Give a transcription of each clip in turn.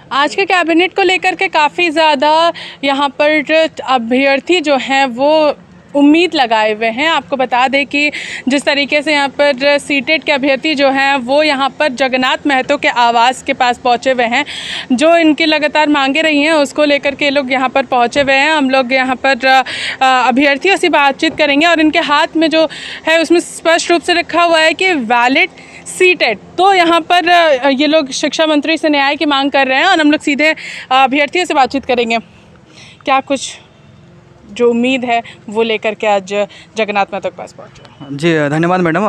आज के कैबिनेट को लेकर के काफ़ी ज़्यादा यहाँ पर अभ्यर्थी जो हैं वो उम्मीद लगाए हुए हैं। आपको बता दें कि जिस तरीके से यहाँ पर सीटेट के अभ्यर्थी जो हैं वो यहाँ पर जगन्नाथ महतो के आवास के पास पहुँचे हुए हैं। जो इनकी लगातार मांगे रही हैं उसको लेकर के लोग यहाँ पर पहुँचे हुए हैं। हम लोग यहाँ पर अभ्यर्थियों से बातचीत करेंगे और इनके हाथ में जो है उसमें स्पष्ट रूप से रखा हुआ है कि वैलिड सीटेट। तो यहाँ पर ये लोग शिक्षा मंत्री से न्याय की मांग कर रहे हैं और हम लोग सीधे अभ्यर्थियों से बातचीत करेंगे। क्या कुछ जो उम्मीद है वो लेकर के आज जगन्नाथ महतो के पास पहुँचे। जी धन्यवाद मैडम।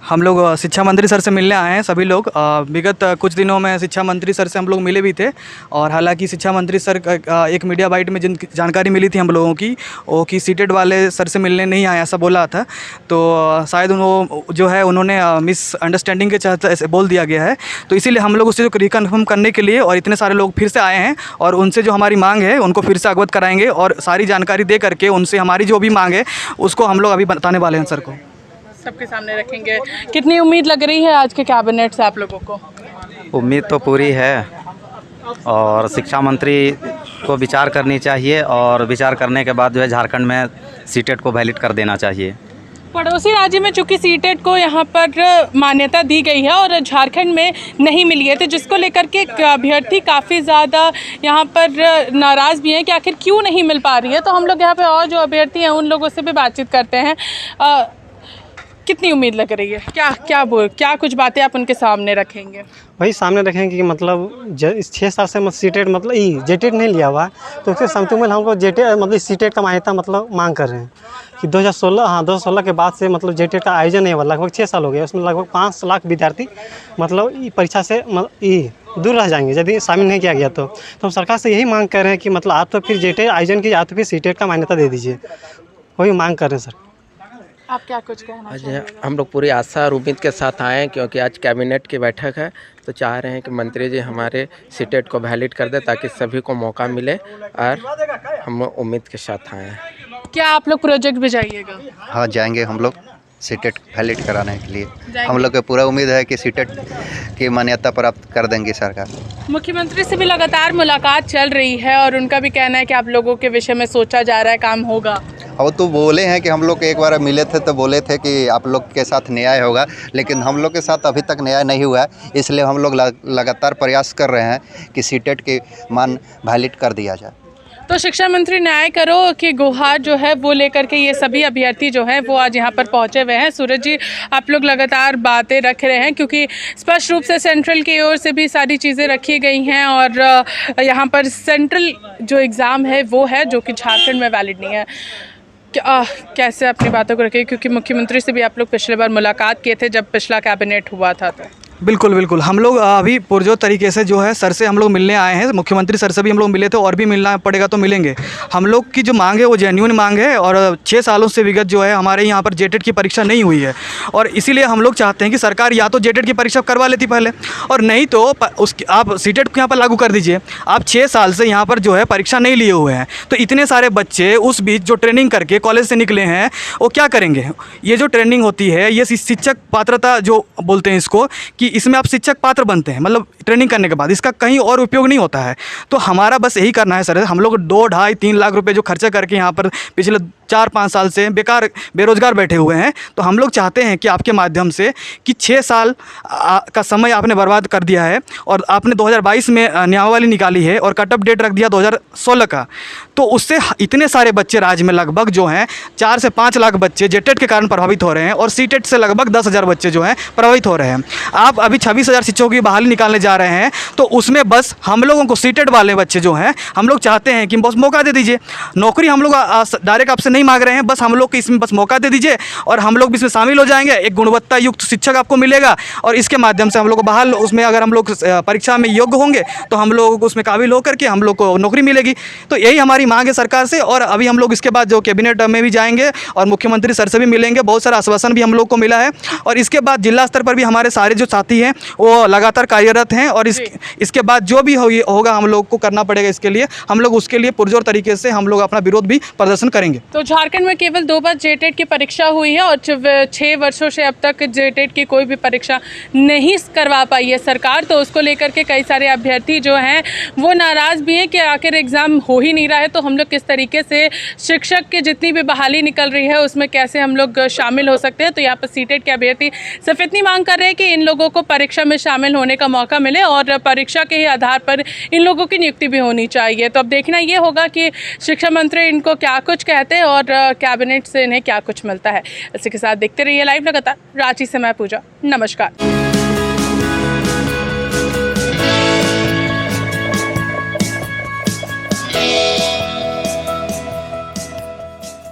हम लोग शिक्षा मंत्री सर से मिलने आए हैं सभी लोग। विगत कुछ दिनों में शिक्षा मंत्री सर से हम लोग मिले भी थे और हालांकि शिक्षा मंत्री सर एक मीडिया बाइट में जिन जानकारी मिली थी हम लोगों की वो कि सीटेट वाले सर से मिलने नहीं आए ऐसा बोला था। तो शायद वो जो है उन्होंने मिसअंडरस्टैंडिंग के तहत ऐसे बोल दिया गया है। तो इसीलिए हम लोग उससे रिकन्फर्म करने के लिए और इतने सारे लोग फिर से आए हैं और उनसे जो हमारी मांग है उनको फिर से अवगत कराएंगे और सारी जानकारी दे करके उनसे हमारी जो भी मांग है उसको हम लोग अभी बताने वाले हैं सर को, सबके सामने रखेंगे। कितनी उम्मीद लग रही है आज के कैबिनेट से आप लोगों को? उम्मीद तो पूरी है और शिक्षा मंत्री को विचार करनी चाहिए और विचार करने के बाद जो है झारखंड में सीटेट को वैलिड कर देना चाहिए। पड़ोसी राज्य में चूंकि सीटेट को यहाँ पर मान्यता दी गई है और झारखंड में नहीं मिली है, तो जिसको लेकर के अभ्यर्थी काफ़ी ज़्यादा यहाँ पर नाराज़ भी हैं कि आखिर क्यों नहीं मिल पा रही है। तो हम लोग यहाँ पे और जो अभ्यर्थी हैं उन लोगों से भी बातचीत करते हैं। कितनी उम्मीद लग रही है? क्या कुछ बातें आप उनके सामने रखेंगे? वही सामने रखेंगे कि मतलब 6 साल से सीटेट मतलब जेटेट नहीं लिया हुआ है तो उसके समथिंग में हमको जेटेट मतलब सीटेट का मान्यता मतलब मांग कर रहे हैं कि 2016 के बाद से मतलब जेटेट का आयोजन नहीं हुआ। लगभग 6 साल हो गए। उसमें लगभग 5 लाख विद्यार्थी मतलब परीक्षा से दूर रह जाएंगे यदि शामिल नहीं किया गया। तो हम सरकार से यही मांग कर रहे हैं कि मतलब आप तो फिर जेटेट आयोजन की, आप तो फिर सीटेट का मान्यता दे दीजिए। वही मांग कर रहे हैं सर। आप क्या कुछ कहना चाहेंगे? हम लोग पूरी आशा और उम्मीद के साथ आए हैं क्योंकि आज कैबिनेट की बैठक है, तो चाह रहे हैं कि मंत्री जी हमारे सीटेट को वैलिड कर दे ताकि सभी को मौका मिले और हम उम्मीद के साथ आए हैं। क्या आप लोग प्रोजेक्ट भी जाइएगा? हाँ जाएंगे हम लोग सीटेट वैलिड कराने के लिए। हम लोग को पूरा उम्मीद है कि सीटेट की मान्यता प्राप्त कर देंगी सरकार। मुख्यमंत्री से भी लगातार मुलाकात चल रही है और उनका भी कहना है कि आप लोगों के विषय में सोचा जा रहा है, काम होगा। और तो बोले हैं कि हम लोग एक बार मिले थे तो बोले थे कि आप लोग के साथ न्याय होगा, लेकिन हम लोग के साथ अभी तक न्याय नहीं हुआ है। इसलिए हम लोग लगातार प्रयास कर रहे हैं कि सीटेट की मान वैलिड कर दिया जाए। तो शिक्षा मंत्री न्याय करो कि गुहार जो है वो लेकर के ये सभी अभ्यर्थी जो हैं वो आज यहाँ पर पहुँचे हुए हैं। सूरज जी, आप लोग लगातार बातें रख रहे हैं क्योंकि स्पष्ट रूप से सेंट्रल की ओर से भी सारी चीज़ें रखी गई हैं और यहाँ पर सेंट्रल जो एग्ज़ाम है वो है जो कि झारखंड में वैलिड नहीं है। कैसे अपनी बातों को रखें क्योंकि मुख्यमंत्री से भी आप लोग पिछले बार मुलाकात किए थे जब पिछला कैबिनेट हुआ था। तो बिल्कुल हम लोग अभी पुरजोर तरीके से जो है सर से हम लोग मिलने आए हैं। मुख्यमंत्री सर से भी हम लोग मिले थे और भी मिलना पड़ेगा तो मिलेंगे। हम लोग की जो मांग है वो जेन्युइन मांग है और 6 सालों से विगत जो है हमारे यहाँ पर जेटेट की परीक्षा नहीं हुई है और इसीलिए हम लोग चाहते हैं कि सरकार या तो जेटेट की परीक्षा करवा लेती पहले और नहीं तो उसकी आप सीटेट को यहाँ पर लागू कर दीजिए। आप 6 साल से यहाँ पर जो है परीक्षा नहीं लिए हुए हैं तो इतने सारे बच्चे उस बीच जो ट्रेनिंग करके कॉलेज से निकले हैं वो क्या करेंगे? ये जो ट्रेनिंग होती है ये शिक्षक पात्रता जो बोलते हैं इसको कि इसमें आप शिक्षक पात्र बनते हैं, मतलब ट्रेनिंग करने के बाद इसका कहीं और उपयोग नहीं होता है। तो हमारा बस यही करना है सर। हम लोग 2-2.5-3 लाख रुपए जो खर्चा करके यहाँ पर पिछले 4-5 साल से बेरोजगार बैठे हुए हैं, तो हम लोग चाहते हैं कि आपके माध्यम से कि 6 साल का समय आपने बर्बाद कर दिया है और आपने 2022 में नियमावली निकाली है और कट ऑफ डेट रख दिया 2016 का। तो उससे इतने सारे बच्चे राज्य में लगभग जो हैं 4 से 5 लाख बच्चे जेटेट के कारण प्रभावित हो रहे हैं और सीटेट से लगभग 10,000 बच्चे जो हैं प्रभावित हो रहे हैं। आप अभी 26,000 शिक्षकों की बहाली निकालने जा रहे हैं तो उसमें बस हम लोगों को सीटेट वाले बच्चे जो हैं हम लोग चाहते हैं कि बस मौका दे दीजिए। नौकरी हम लोग डायरेक्ट आपसे नहीं मांग रहे हैं, बस हम लोग को इसमें बस मौका दे दीजिए और हम लोग भी इसमें शामिल हो जाएंगे। एक गुणवत्ता युक्त शिक्षक आपको मिलेगा और इसके माध्यम से हम लोग को बहाल उसमें अगर हम लोग परीक्षा में योग्य होंगे तो हम लोग उसमें काबिल होकर के हम लोग को नौकरी मिलेगी। तो यही हमारी मांग है सरकार से और अभी हम लोग इसके बाद जो कैबिनेट में भी जाएंगे और मुख्यमंत्री सर से भी मिलेंगे। बहुत सारा आश्वासन भी हम लोग को मिला है और इसके बाद जिला स्तर पर भी हमारे सारे जो साथी हैं वो लगातार कार्यरत हैं और इसके बाद जो भी होगा हम लोग को करना पड़ेगा। इसके लिए हम लोग उसके लिए पुरजोर तरीके से हम लोग अपना विरोध भी प्रदर्शन करेंगे। तो झारखंड में केवल 2 बार जेटेट की परीक्षा हुई है और 6 वर्षों से अब तक जेटेट की कोई भी परीक्षा नहीं करवा पाई है सरकार। तो उसको लेकर के कई सारे अभ्यर्थी जो हैं वो नाराज़ भी हैं कि आखिर एग्ज़ाम हो ही नहीं रहा है, तो हम लोग किस तरीके से शिक्षक की जितनी भी बहाली निकल रही है उसमें कैसे हम लोग शामिल हो सकते हैं। तो यहाँ पर सीटेट के अभ्यर्थी सिर्फ इतनी मांग कर रहे हैं कि इन लोगों को परीक्षा में शामिल होने का मौका मिले और परीक्षा के ही आधार पर इन लोगों की नियुक्ति भी होनी चाहिए। तो अब देखना ये होगा कि शिक्षा मंत्री इनको क्या कुछ कहते हैं और कैबिनेट से इन्हें क्या कुछ मिलता है। इसी के साथ देखते रहिए लाइव लगातार। रांची से मैं पूजा, नमस्कार।